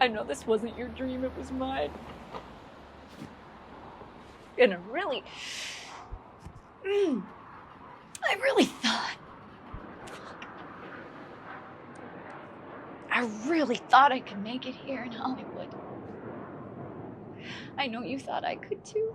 I know this wasn't your dream, it was mine. And I really thought I could make it here in Hollywood. I know you thought I could too.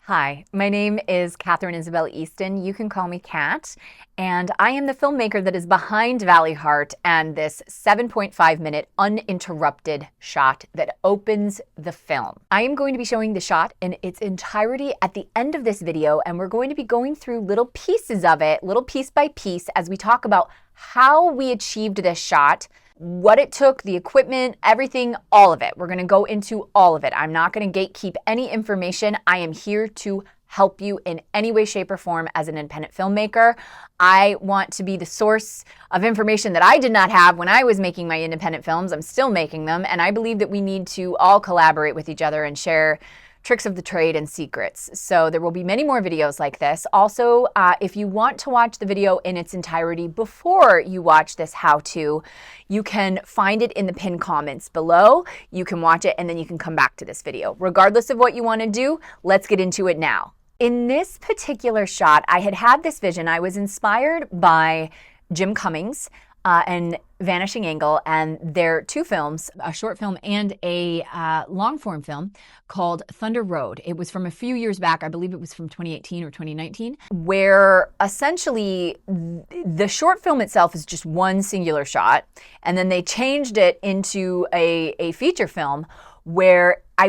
Hi, my name is Catherine Isabel Easton. You can call me Kat, and I am the filmmaker that is behind Valley Heart and this 7.5-minute uninterrupted shot that opens the film. I am going to be showing the shot in its entirety at the end of this video, and we're going to be going through little pieces of it, little piece by piece, as we talk about how we achieved this shot, what it took, the equipment, everything, all of it. We're going to go into all of it. I'm not going to gatekeep any information. I am here to help you in any way, shape, or form as an independent filmmaker. I want to be the source of information that I did not have when I was making my independent films. I'm still making them, and I believe that we need to all collaborate with each other and share tricks of the trade and secrets. So there will be many more videos like this. Also, if you want to watch the video in its entirety before you watch this how-to, you can find it in the pinned comments below. You can watch it and then you can come back to this video. Regardless of what you want to do, let's get into it now. In this particular shot, I had this vision. I was inspired by Jim Cummings and Vanishing Angle, and their two films, a short film and a long form film called Thunder Road. It was from a few years back, I believe it was from 2018 or 2019, where essentially the short film itself is just one singular shot, and then they changed it into a feature film where I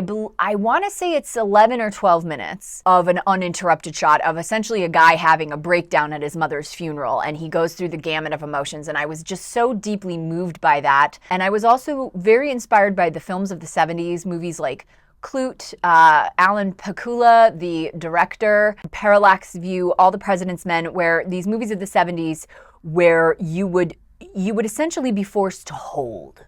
want to say it's 11 or 12 minutes of an uninterrupted shot of essentially a guy having a breakdown at his mother's funeral, and he goes through the gamut of emotions, and I was just so deeply moved by that. And I was also very inspired by the films of the 70s, movies like Clute, Alan Pakula, the director, Parallax View, All the President's Men, where these movies of the 70s where you would essentially be forced to hold,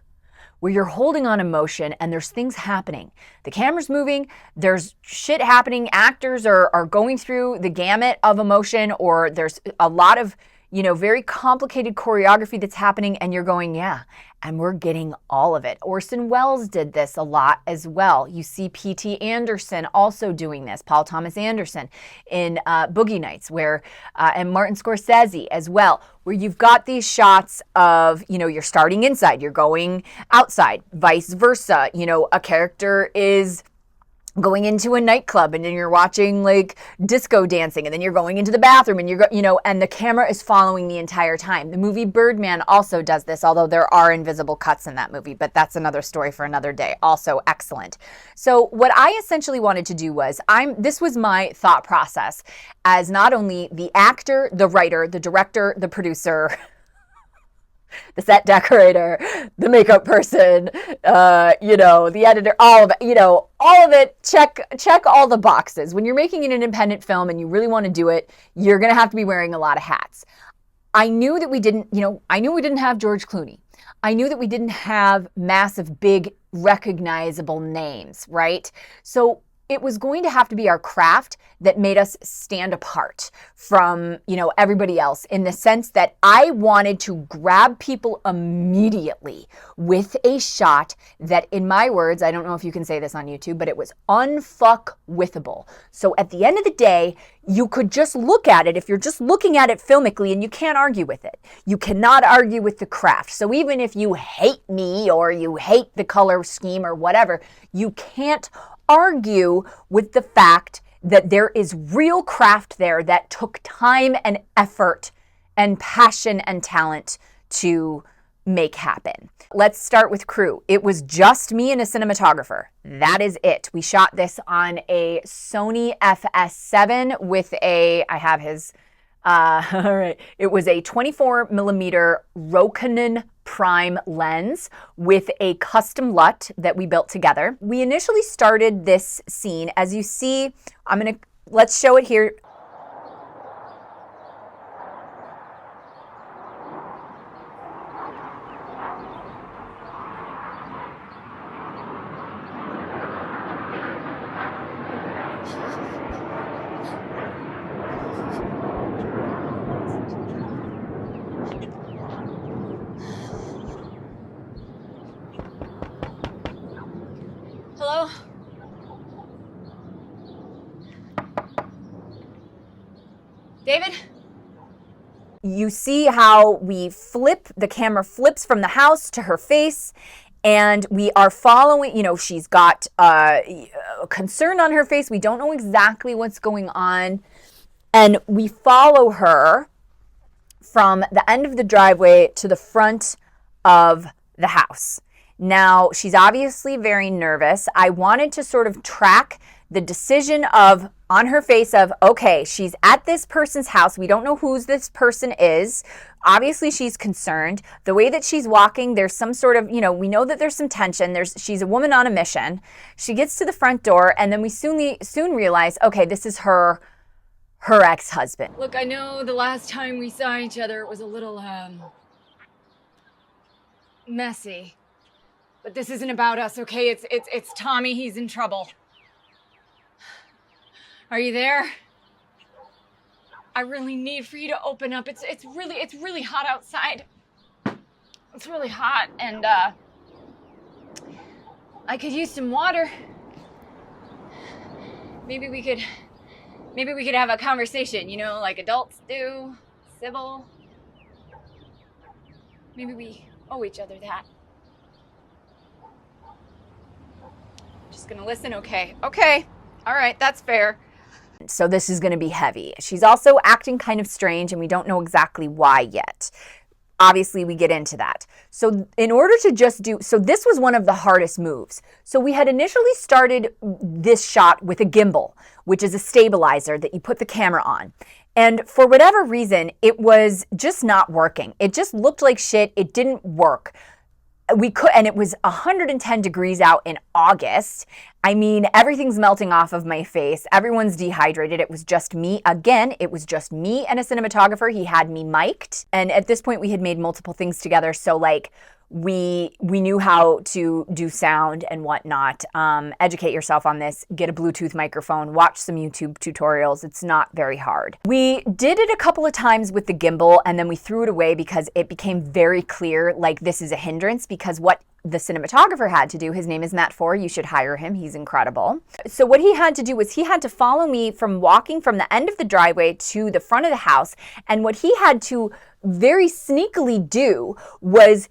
where you're holding on emotion and there's things happening. The camera's moving, there's shit happening, actors are going through the gamut of emotion, or there's a lot of, very complicated choreography that's happening, and you're going, yeah, and we're getting all of it. Orson Welles did this a lot as well. You see P.T. Anderson also doing this, Paul Thomas Anderson in Boogie Nights, and Martin Scorsese as well, where you've got these shots of, you're starting inside, you're going outside, vice versa. A character is going into a nightclub and then you're watching like disco dancing, and then you're going into the bathroom and and the camera is following the entire time. The movie Birdman also does this, although there are invisible cuts in that movie, but that's another story for another day. Also excellent. So what I essentially wanted to do was, this was my thought process as not only the actor, the writer, the director, the producer, the set decorator, the makeup person, the editor, all of it, all of it, check all the boxes. When you're making an independent film and you really want to do it, you're going to have to be wearing a lot of hats. I knew that we didn't have George Clooney. I knew that we didn't have massive, big, recognizable names, right? So it was going to have to be our craft that made us stand apart from, everybody else, in the sense that I wanted to grab people immediately with a shot that, in my words, I don't know if you can say this on YouTube, but it was unfuck-withable. So at the end of the day, you could just look at it, if you're just looking at it filmically, and you can't argue with it. You cannot argue with the craft. So even if you hate me or you hate the color scheme or whatever, you can't argue with the fact that there is real craft there that took time and effort and passion and talent to make happen. Let's start with crew. It was just me and a cinematographer. That is it. We shot this on a Sony FS7 with I have his, all right. It was a 24mm Rokinon prime lens with a custom LUT that we built together. We initially started this scene, as you see, let's show it here. Hello? David? You see how the camera flips from the house to her face, and we are following, she's got concern on her face. We don't know exactly what's going on. And we follow her from the end of the driveway to the front of the house. Now, she's obviously very nervous. I wanted to sort of track the decision on her face of, okay, she's at this person's house. We don't know who this person is. Obviously, she's concerned. The way that she's walking, there's some sort of, we know that there's some tension. She's a woman on a mission. She gets to the front door, and then we soon realize, okay, this is her ex-husband. Look, I know the last time we saw each other, it was a little, messy. But this isn't about us, okay? It's Tommy. He's in trouble. Are you there? I really need for you to open up. It's really hot outside. It's really hot, and I could use some water. Maybe we could have a conversation, like adults do, civil. Maybe we owe each other that. Just gonna listen, okay? Okay, all right, that's fair. So this is gonna be heavy. She's also acting kind of strange, and we don't know exactly why yet. Obviously, we get into that. So in order to so this was one of the hardest moves. So we had initially started this shot with a gimbal, which is a stabilizer that you put the camera on. And for whatever reason, it was just not working. It just looked like shit. It didn't work. And it was 110 degrees out in August. I mean, everything's melting off of my face. Everyone's dehydrated. It was just me. Again, it was just me and a cinematographer. He had me mic'd. And at this point, we had made multiple things together. So we knew how to do sound and whatnot. Educate yourself on this. Get a Bluetooth microphone. Watch some YouTube tutorials. It's not very hard. We did it a couple of times with the gimbal, and then we threw it away because it became very clear like this is a hindrance, because what the cinematographer had to do, his name is Matt Ford, you should hire him, he's incredible. So what he had to do was he had to follow me from walking from the end of the driveway to the front of the house, and what he had to very sneakily do was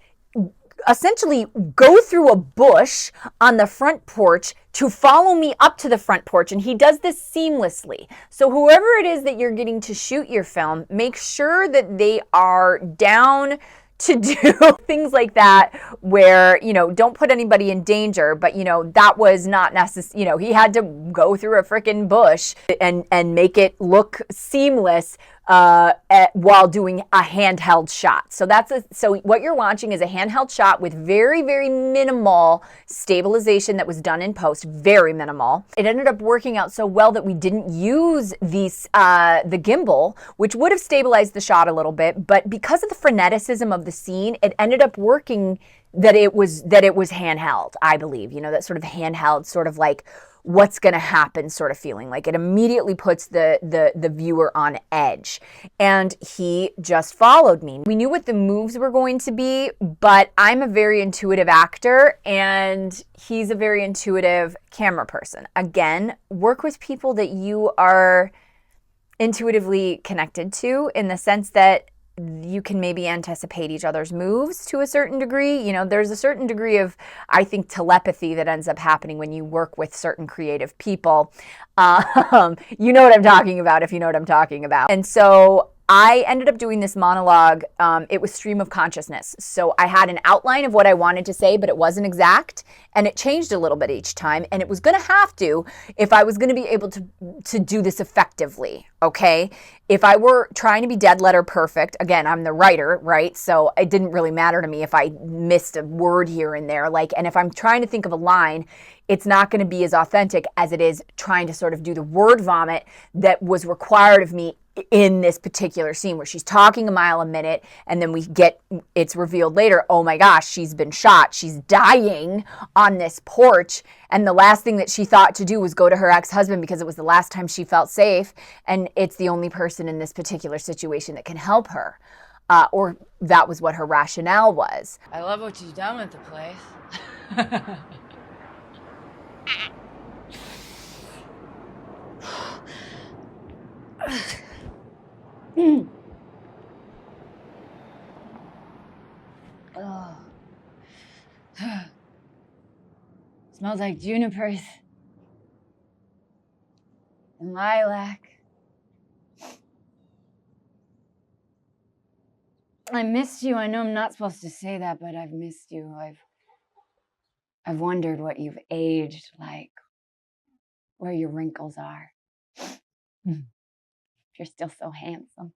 essentially go through a bush on the front porch to follow me up to the front porch. And he does this seamlessly. So whoever it is that you're getting to shoot your film, make sure that they are down to do things like that where, don't put anybody in danger, but, that was not necessary. He had to go through a freaking bush and make it look seamless while doing a handheld shot. So what you're watching is a handheld shot with very, very minimal stabilization that was done in post, very minimal. It ended up working out so well that we didn't use the gimbal, which would have stabilized the shot a little bit, but because of the freneticism of the scene, it ended up working that it was handheld, I believe, that sort of handheld, sort of like what's going to happen sort of feeling. Like it immediately puts the viewer on edge. And he just followed me. We knew what the moves were going to be, but I'm a very intuitive actor and he's a very intuitive camera person. Again, work with people that you are intuitively connected to, in the sense that you can maybe anticipate each other's moves to a certain degree. There's a certain degree of, I think, telepathy that ends up happening when you work with certain creative people. You know what I'm talking about if you know what I'm talking about. And so I ended up doing this monologue. It was stream of consciousness. So I had an outline of what I wanted to say, but it wasn't exact. And it changed a little bit each time. And it was going to have to, if I was going to be able to do this effectively, okay? If I were trying to be dead letter perfect, again, I'm the writer, right? So it didn't really matter to me if I missed a word here and there. And if I'm trying to think of a line, it's not going to be as authentic as it is trying to sort of do the word vomit that was required of me in this particular scene, where she's talking a mile a minute, and then it's revealed later, oh my gosh, she's been shot. She's dying on this porch. And the last thing that she thought to do was go to her ex-husband because it was the last time she felt safe. And it's the only person in this particular situation that can help her. Or that was what her rationale was. I love what you've done with the place. Oh. Smells like junipers and lilac. I missed you. I know I'm not supposed to say that, but I've missed you. I've wondered what you've aged like, where your wrinkles are. You're still so handsome.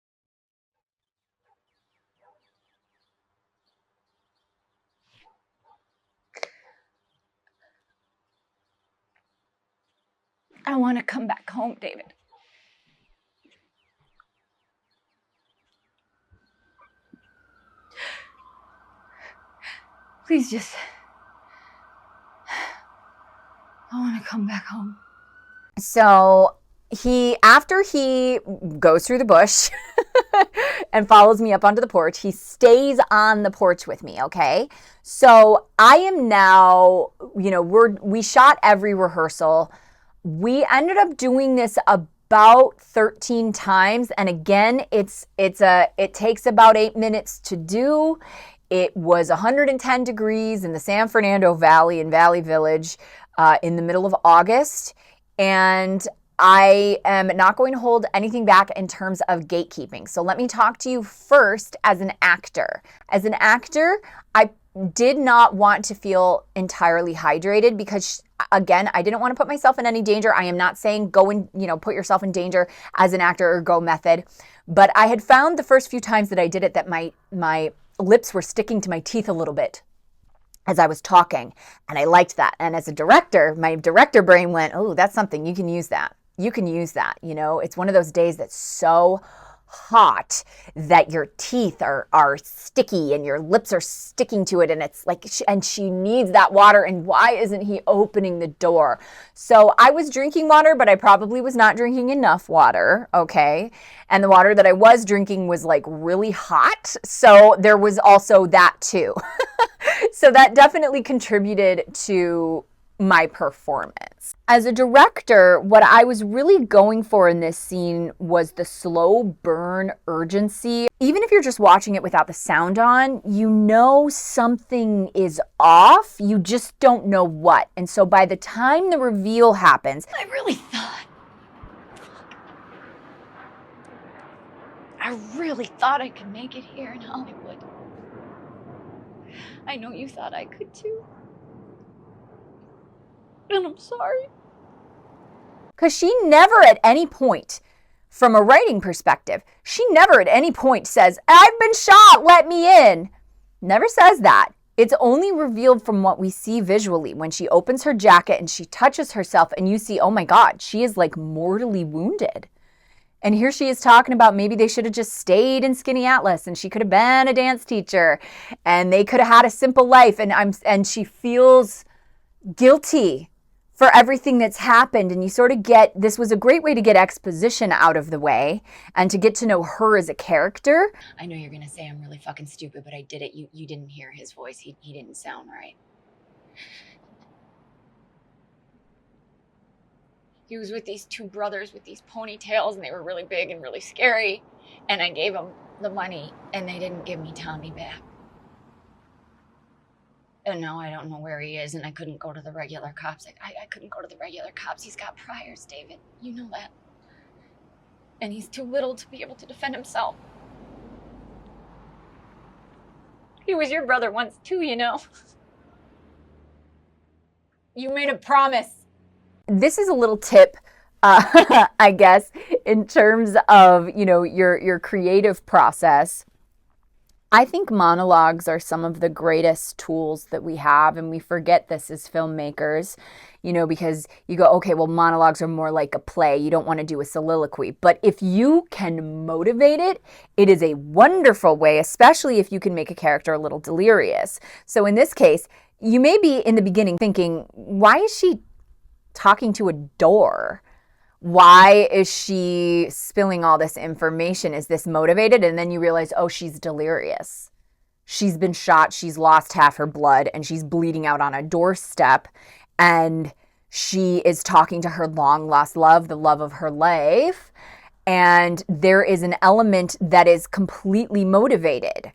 I want to come back home, David. Please just... I want to come back home. So after he goes through the bush and follows me up onto the porch, he stays on the porch with me, okay? So I am now, we shot every rehearsal. We ended up doing this about 13 times. And again, it takes about 8 minutes to do. It was 110 degrees in the San Fernando Valley in Valley Village in the middle of August. And I am not going to hold anything back in terms of gatekeeping. So let me talk to you first as an actor. As an actor, I did not want to feel entirely hydrated because, again, I didn't want to put myself in any danger. I am not saying go and, put yourself in danger as an actor or go method. But I had found the first few times that I did it that my lips were sticking to my teeth a little bit as I was talking. And I liked that. And as a director, my director brain went, oh, that's something. You can use that. You can use that. It's one of those days that's so hot that your teeth are sticky and your lips are sticking to it, and it's like, and she needs that water, and why isn't he opening the door? So I was drinking water, but I probably was not drinking enough water, okay? And the water that I was drinking was like really hot, so there was also that too. So that definitely contributed to my performance. As a director, what I was really going for in this scene was the slow burn urgency. Even if you're just watching it without the sound on, you know something is off, you just don't know what. And so by the time the reveal happens, I really thought I could make it here in Hollywood. I know you thought I could too. And I'm sorry. Because she never at any point, from a writing perspective, she never at any point says, I've been shot, let me in. Never says that. It's only revealed from what we see visually when she opens her jacket and she touches herself and you see, oh my God, she is like mortally wounded. And here she is talking about maybe they should have just stayed in Skinny Atlas and she could have been a dance teacher and they could have had a simple life. And she feels guilty for everything that's happened. And you sort of this was a great way to get exposition out of the way and to get to know her as a character. I know you're going to say I'm really fucking stupid, but I did it. You didn't hear his voice. He didn't sound right. He was with these two brothers with these ponytails and they were really big and really scary. And I gave them the money and they didn't give me Tommy back. And now I don't know where he is, and I couldn't go to the regular cops. I couldn't go to the regular cops. He's got priors, David. You know that. And he's too little to be able to defend himself. He was your brother once too, You made a promise. This is a little tip, I guess, in terms of, your creative process. I think monologues are some of the greatest tools that we have, and we forget this as filmmakers, because you go, okay, well, monologues are more like a play. You don't want to do a soliloquy. But if you can motivate it, it is a wonderful way, especially if you can make a character a little delirious. So in this case, you may be in the beginning thinking, why is she talking to a door? Why is she spilling all this information? Is this motivated? And then you realize, oh, she's delirious. She's been shot. She's lost half her blood and she's bleeding out on a doorstep. And she is talking to her long lost love, the love of her life. And there is an element that is completely motivated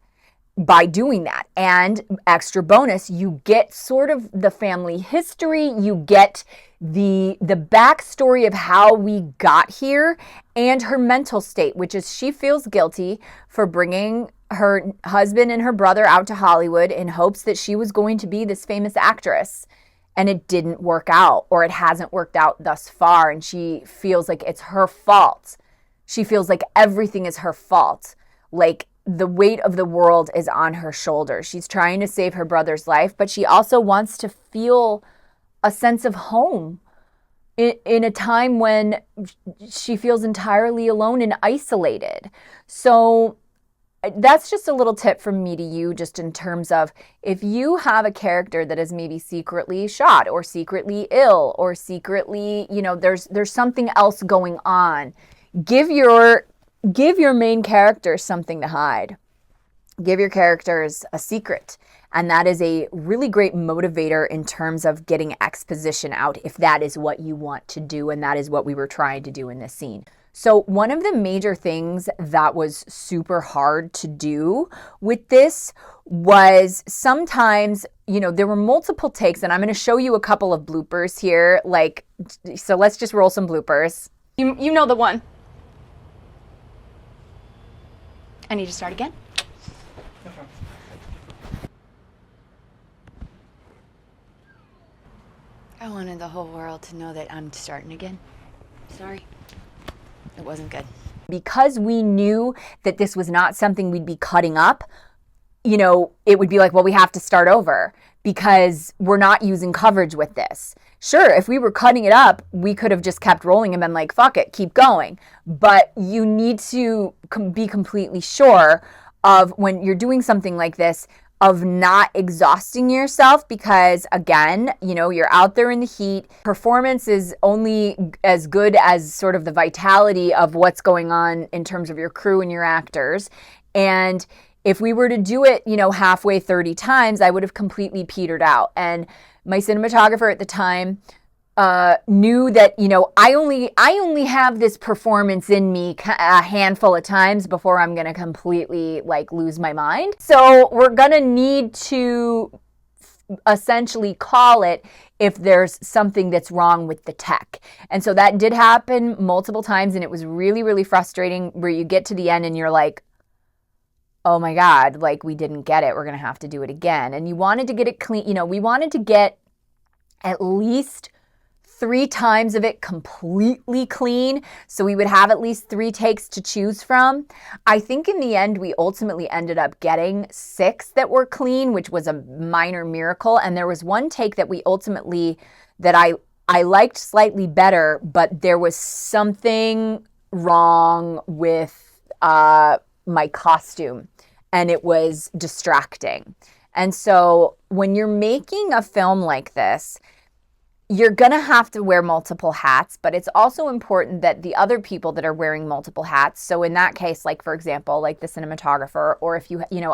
by doing that. And extra bonus, you get sort of the family history, you get the backstory of how we got here and her mental state, which is she feels guilty for bringing her husband and her brother out to Hollywood in hopes that she was going to be this famous actress. And it didn't work out, or it hasn't worked out thus far. And she feels like it's her fault. She feels like everything is her fault. Like the weight of the world is on her shoulders. She's trying to save her brother's life, but she also wants to feel a sense of home in a time when she feels entirely alone and isolated. So that's just a little tip from me to you, just in terms of if you have a character that is maybe secretly shot or secretly ill or secretly, there's something else going on. Give your main characters something to hide. Give your characters a secret. And that is a really great motivator in terms of getting exposition out, if that is what you want to do. And that is what we were trying to do in this scene. So one of the major things that was super hard to do with this was sometimes, there were multiple takes, and I'm going to show you a couple of bloopers here. So let's just roll some bloopers. You know the one. I need to start again. I wanted the whole world to know that I'm starting again. Sorry. It wasn't good. Because we knew that this was not something we'd be cutting up, it would be like, well, we have to start over because we're not using coverage with this. Sure, if we were cutting it up, we could have just kept rolling and been like, fuck it, keep going. But you need to be completely sure of, when you're doing something like this, of not exhausting yourself, because again, you're out there in the heat. Performance is only as good as sort of the vitality of what's going on in terms of your crew and your actors. And if we were to do it, halfway 30 times, I would have completely petered out. And my cinematographer at the time knew that, I only have this performance in me a handful of times before I'm going to completely lose my mind. So we're going to need to essentially call it if there's something that's wrong with the tech. And so that did happen multiple times, and it was really, really frustrating, where you get to the end and you're like, oh my God, we didn't get it. We're going to have to do it again. And you wanted to get it clean. We wanted to get at least 3 times of it completely clean, so we would have at least 3 takes to choose from. I think in the end, we ultimately ended up getting 6 that were clean, which was a minor miracle. And there was one take that I liked slightly better, but there was something wrong with my costume, and it was distracting. And so when you're making a film like this, you're going to have to wear multiple hats, but it's also important that the other people that are wearing multiple hats, so in that case, for example, the cinematographer, or if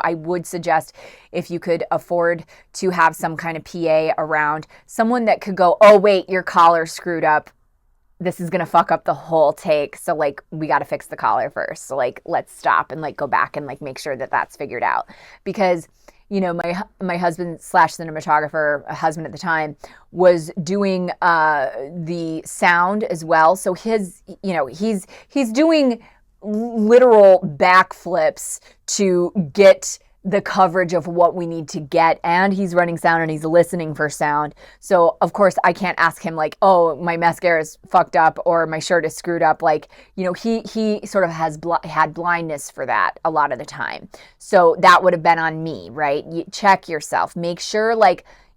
I would suggest, if you could afford to have some kind of PA around, someone that could go, oh wait, your collar screwed up. This is going to fuck up the whole take. So we got to fix the collar first. So let's stop and go back and make sure that that's figured out. Because my husband / cinematographer, husband at the time, was doing the sound as well. So he's doing literal backflips to get the coverage of what we need to get, and he's running sound and he's listening for sound. So of course I can't ask him oh, my mascara is fucked up or my shirt is screwed up. He sort of had blindness for that a lot of the time. So that would have been on me, right? You check yourself, make sure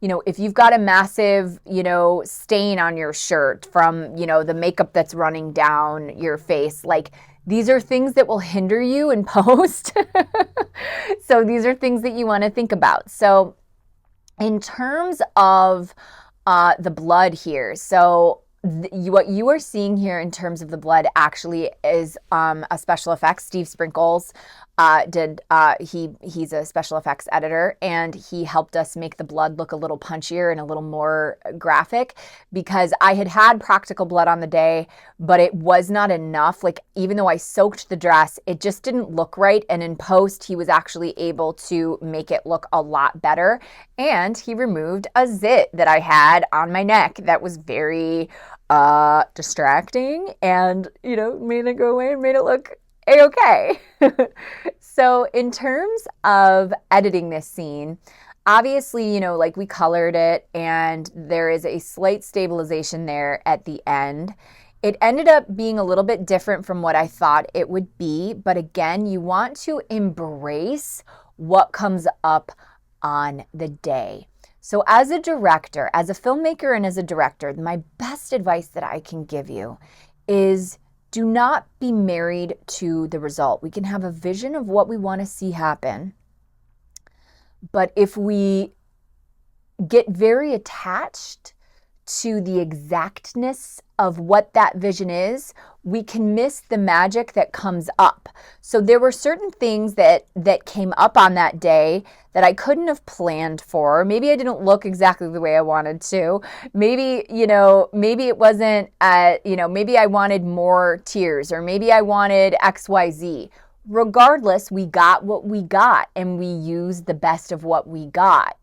if you've got a massive, stain on your shirt from, the makeup that's running down your face, these are things that will hinder you in post. So these are things that you want to think about. So in terms of the blood here, so what you are seeing here in terms of the blood actually is a special effects. Steve Sprinkles he's a special effects editor, and he helped us make the blood look a little punchier and a little more graphic, because I had practical blood on the day, but it was not enough. Like, even though I soaked the dress, it just didn't look right. And in post, he was actually able to make it look a lot better. And he removed a zit that I had on my neck that was very distracting, and, made it go away and made it look a-okay. So in terms of editing this scene, obviously, like, we colored it and there is a slight stabilization there at the end. It ended up being a little bit different from what I thought it would be. But again, you want to embrace what comes up on the day. So as a director, as a filmmaker and as a director, my best advice that I can give you is do not be married to the result. We can have a vision of what we want to see happen, but if we get very attached to the exactness of what that vision is, we can miss the magic that comes up. So there were certain things that came up on that day that I couldn't have planned for. Maybe I didn't look exactly the way I wanted to. Maybe, maybe it wasn't, maybe I wanted more tears, or maybe I wanted XYZ. Regardless, we got what we got, and we used the best of what we got,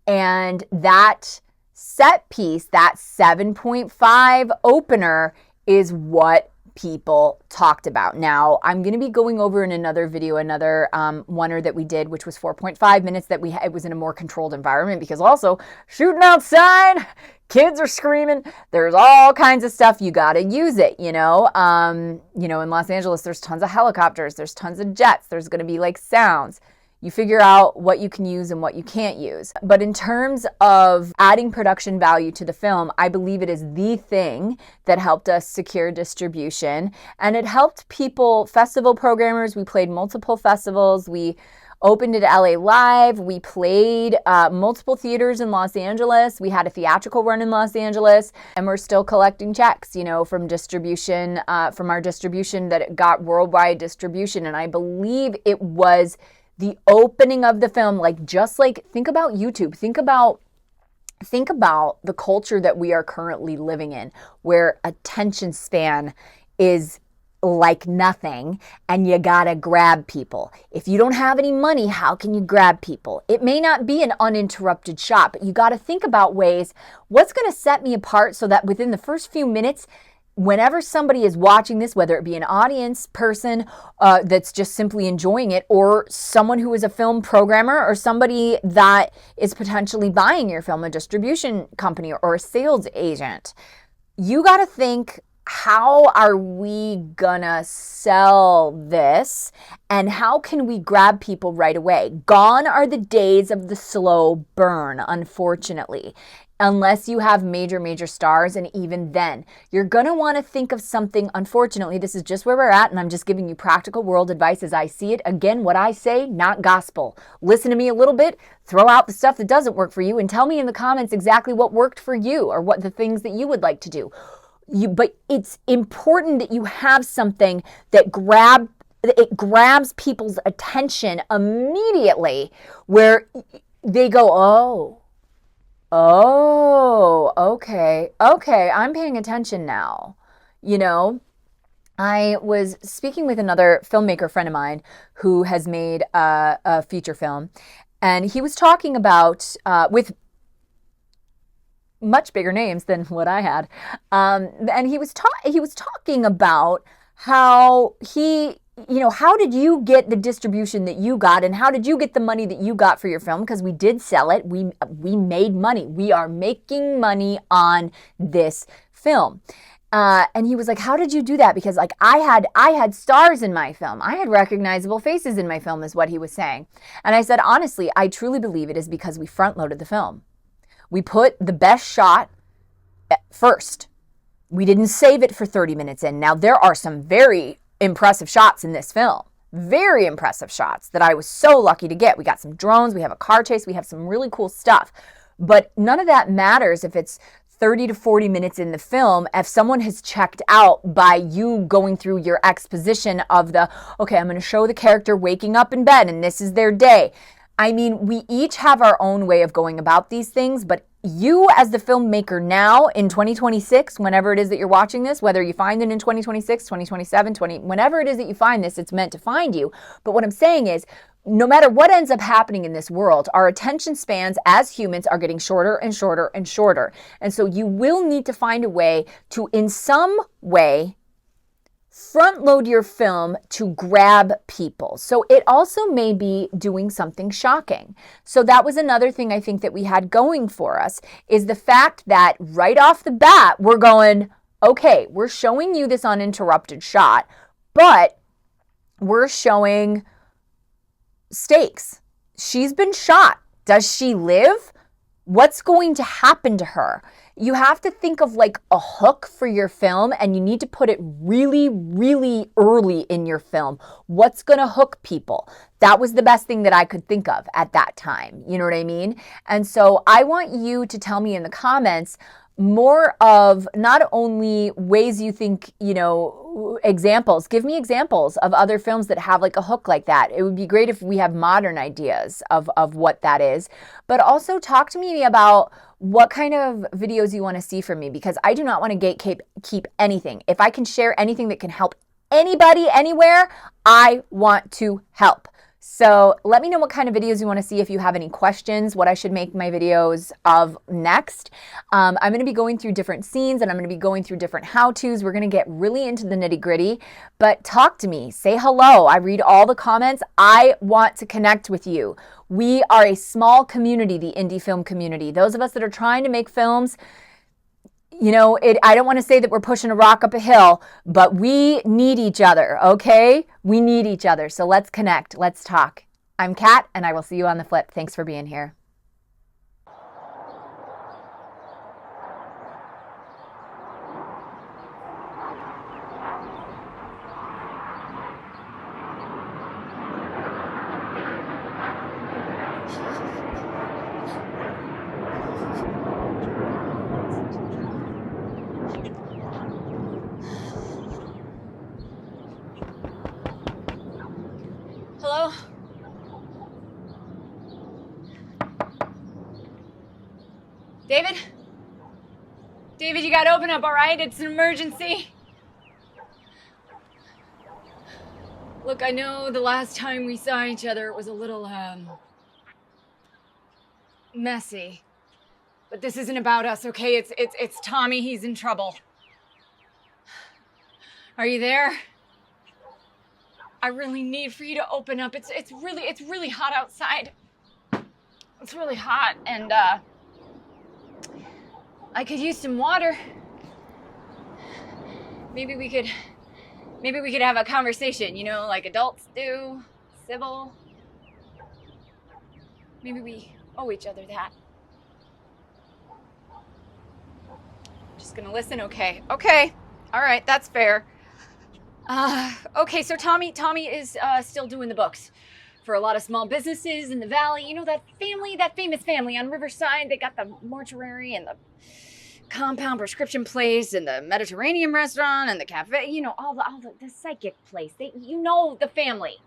and that set piece, that 7.5 opener, is what people talked about. Now, I'm going to be going over in another video, another oneer that we did, which was 4.5 minutes, that it was in a more controlled environment, because also shooting outside, kids are screaming, there's all kinds of stuff, you got to use it, in Los Angeles, there's tons of helicopters, there's tons of jets, there's going to be like sounds. You figure out what you can use and what you can't use. But in terms of adding production value to the film, I believe it is the thing that helped us secure distribution. And it helped people, festival programmers. We played multiple festivals. We opened at LA Live. We played multiple theaters in Los Angeles. We had a theatrical run in Los Angeles. And we're still collecting checks, from distribution, from our distribution that got worldwide distribution. And I believe it was the opening of the film, think about YouTube. Think about the culture that we are currently living in, where attention span is like nothing, and you gotta grab people. If you don't have any money, how can you grab people? It may not be an uninterrupted shot, but you gotta think about ways, what's gonna set me apart so that within the first few minutes, whenever somebody is watching this, whether it be an audience person that's just simply enjoying it, or someone who is a film programmer, or somebody that is potentially buying your film, a distribution company or a sales agent, you got to think, how are we gonna sell this, and how can we grab people right away? Gone are the days of the slow burn, unfortunately. Unless you have major stars, and even then, you're going to want to think of something. Unfortunately, this is just where we're at, and I'm just giving you practical world advice as I see it. Again, what I say, not gospel. Listen to me a little bit, throw out the stuff that doesn't work for you, and tell me in the comments exactly what worked for you, or what the things that you would like to do. But it's important that you have something that grabs people's attention immediately, where they go, oh, okay, I'm paying attention now. I was speaking with another filmmaker friend of mine who has made a feature film, and he was talking about, with much bigger names than what I had, and he was talking about how how did you get the distribution that you got, and how did you get the money that you got for your film? Because we did sell it. We made money. We are making money on this film. And he was like, how did you do that? Because I had stars in my film. I had recognizable faces in my film, is what he was saying. And I said, honestly, I truly believe it is because we front loaded the film. We put the best shot first. We didn't save it for 30 minutes in. Now, there are some very impressive shots in this film. Very impressive shots that I was so lucky to get. We got some drones, we have a car chase, we have some really cool stuff. But none of that matters if it's 30 to 40 minutes in the film, if someone has checked out by you going through your exposition of okay, I'm going to show the character waking up in bed and this is their day. I mean, we each have our own way of going about these things, but you as the filmmaker now in 2026, whenever it is that you're watching this, whether you find it in 2026, 2027, whenever it is that you find this, it's meant to find you. But what I'm saying is, no matter what ends up happening in this world, our attention spans as humans are getting shorter and shorter and shorter. And so you will need to find a way to, in some way, front load your film to grab people. So it also may be doing something shocking. So that was another thing I think that we had going for us, is the fact that right off the bat, we're going, okay, we're showing you this uninterrupted shot, but we're showing stakes. She's been shot. Does she live? What's going to happen to her? You have to think of like a hook for your film, and you need to put it really, really early in your film. What's going to hook people? That was the best thing that I could think of at that time. You know what I mean? And so I want you to tell me in the comments more of not only ways you think, examples. Give me examples of other films that have like a hook like that. It would be great if we have modern ideas of what that is. But also talk to me about what kind of videos you want to see from me, because I do not want to gatekeep anything. If I can share anything that can help anybody anywhere, I want to help. So let me know what kind of videos you want to see. If you have any questions, what I should make my videos of next. I'm going to be going through different scenes, and I'm going to be going through different how-tos. We're going to get really into the nitty-gritty, but talk to me. Say hello. I read all the comments. I want to connect with you. We are a small community, the indie film community. Those of us that are trying to make films, I don't want to say that we're pushing a rock up a hill, but we need each other, okay? We need each other. So let's connect. Let's talk. I'm Kat, and I will see you on the flip. Thanks for being here. Hello? David? David, you gotta open up, all right? It's an emergency. Look, I know the last time we saw each other, it was a little, messy. But this isn't about us, okay? It's Tommy. He's in trouble. Are you there? I really need for you to open up. It's really hot outside. It's really hot, and I could use some water. Maybe we could have a conversation, like adults do, civil. Maybe we owe each other that. Just gonna listen, okay? Okay, all right, that's fair. Okay, so Tommy is still doing the books for a lot of small businesses in the valley. That famous family on Riverside. They got the mortuary and the compound prescription place and the Mediterranean restaurant and the cafe. All the psychic place. The family.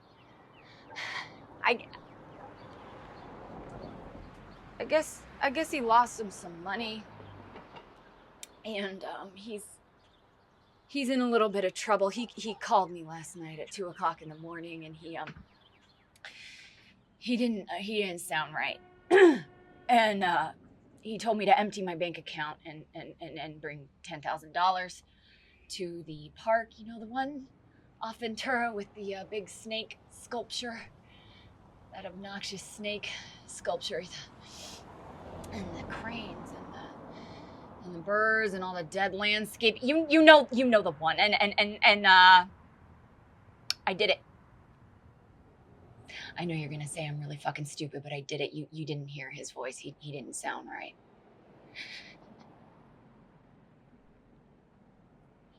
I guess he lost him some money, and he's in a little bit of trouble. He called me last night at 2:00 in the morning, and he didn't sound right. And he told me to empty my bank account and bring $10,000 to the park, the one off Ventura with the big snake sculpture, that obnoxious snake sculpture, and the cranes and the birds and all the dead landscape. You know the one. And I did it. I know you're gonna say I'm really fucking stupid, but I did it. You didn't hear his voice. He didn't sound right.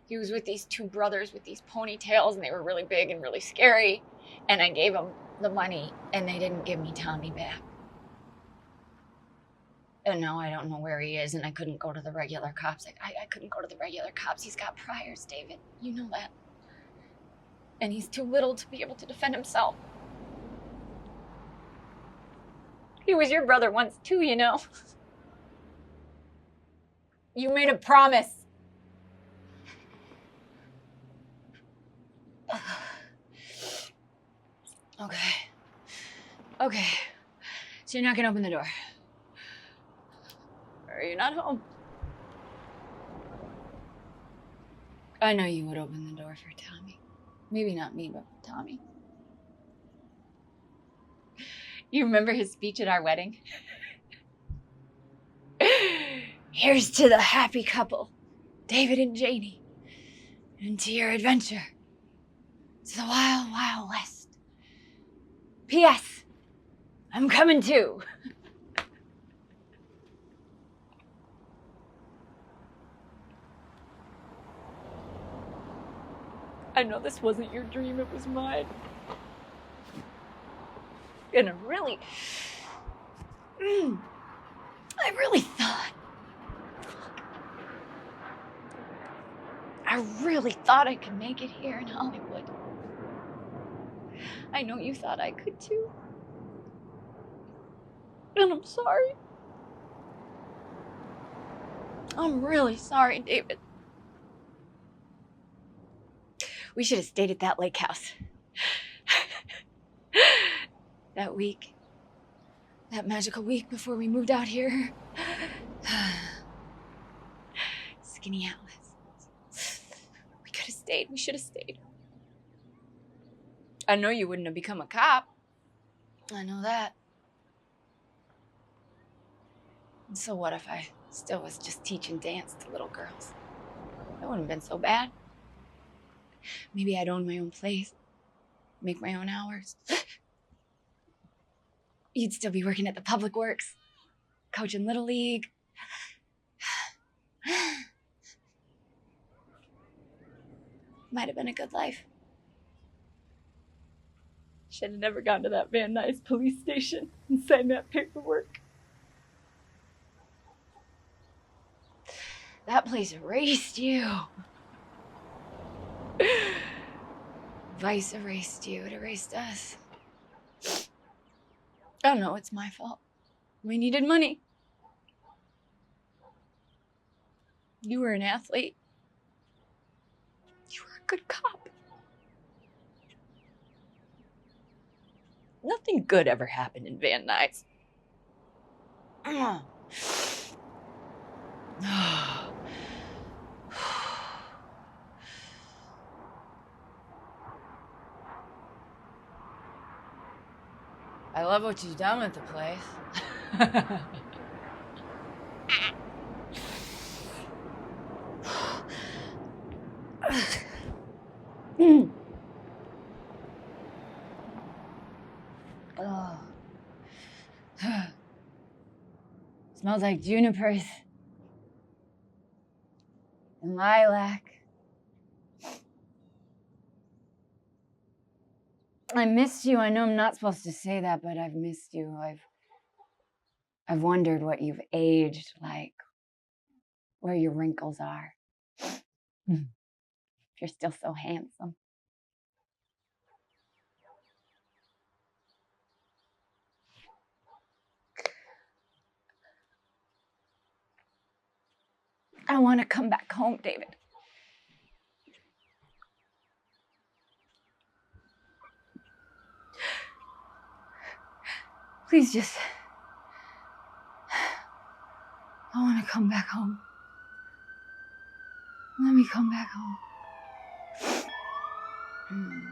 He was with these two brothers with these ponytails, and they were really big and really scary. And I gave them the money, and they didn't give me Tommy back. And now I don't know where he is, and I couldn't go to the regular cops. I couldn't go to the regular cops. He's got priors, David. You know that. And he's too little to be able to defend himself. He was your brother once too, you know. You made a promise. Okay. So you're not gonna open the door. Or you're not home. I know you would open the door for Tommy. Maybe not me, but for Tommy. You remember his speech at our wedding? Here's to the happy couple, David and Janie, and to your adventure, to the wild, wild west. P.S. I'm coming too. I know this wasn't your dream, it was mine. And I really thought I could make it here in Hollywood. I know you thought I could too. And I'm sorry. I'm really sorry, David. We should have stayed at that lake house. That week. That magical week before we moved out here. Skinny Atlas. We could have stayed. We should have stayed. I know you wouldn't have become a cop. I know that. And so what if I still was just teaching dance to little girls? That wouldn't have been so bad. Maybe I'd own my own place, make my own hours. You'd still be working at the Public Works, coaching Little League. Might have been a good life. Should have never gone to that Van Nuys police station and signed that paperwork. That place erased you. Vice erased you. It erased us. Oh no, it's my fault. We needed money. You were an athlete. You were a good cop. Nothing good ever happened in Van Nuys. I love what you've done with the place. Oh. Smells like junipers and lilac. I missed you. I know I'm not supposed to say that, but I've missed you. I've wondered what you've aged like, where your wrinkles are. You're still so handsome. I want to come back home, David. Please just... I want to come back home. Let me come back home. Mm.